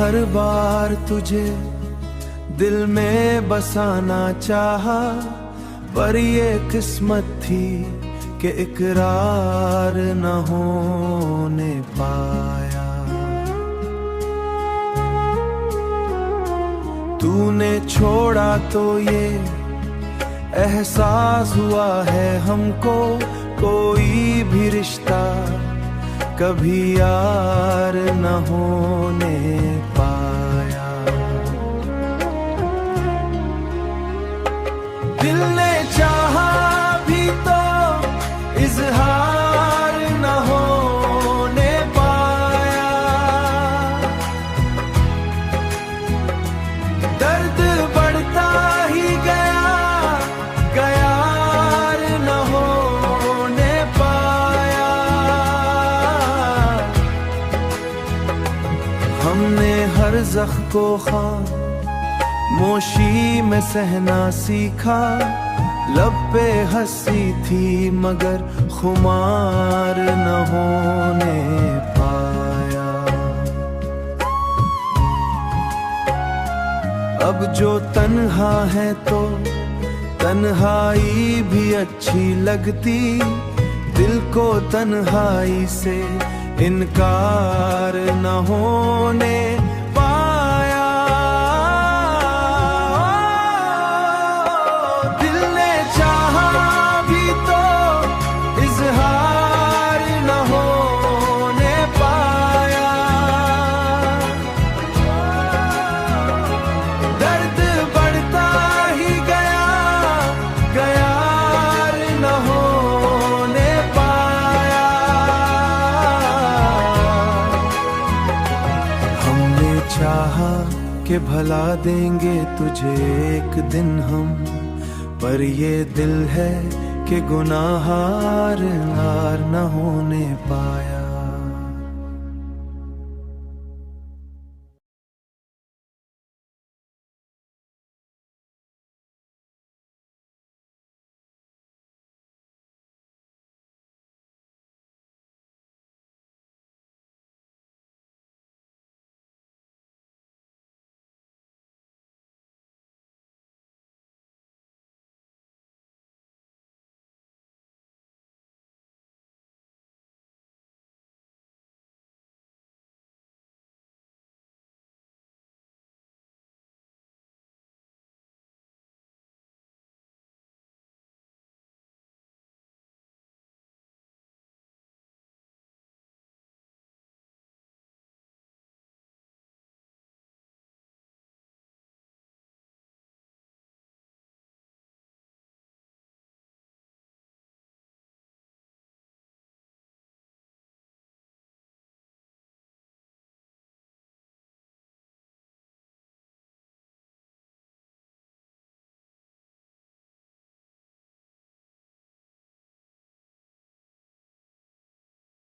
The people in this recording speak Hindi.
हर बार तुझे दिल में बसाना चाहा, पर ये किस्मत थी कि इकरार न होने पाया। तूने छोड़ा तो ये एहसास हुआ है हमको, कोई भी रिश्ता कभी यार न होने पाया। दिल ने चाहा भी तो इजहार न होने पाया। दर्द बढ़ता ही गया, यार न होने पाया। हमने हर ज़ख्म को खामोशी में सहना सीखा, लब पे हंसी थी मगर खुमार न होने पाया। अब जो तन्हा है तो तन्हाई भी अच्छी लगती, दिल को तन्हाई से इनकार न होने पाया। दिल ने चाहा भी तो इजहार न होने पाया। दर्द बढ़ता ही गया, यार न होने पाया। हमने चाहा कि भला देंगे तुझे एक दिन हम, पर ये दिल है कि गुनाहगार न होने पाया।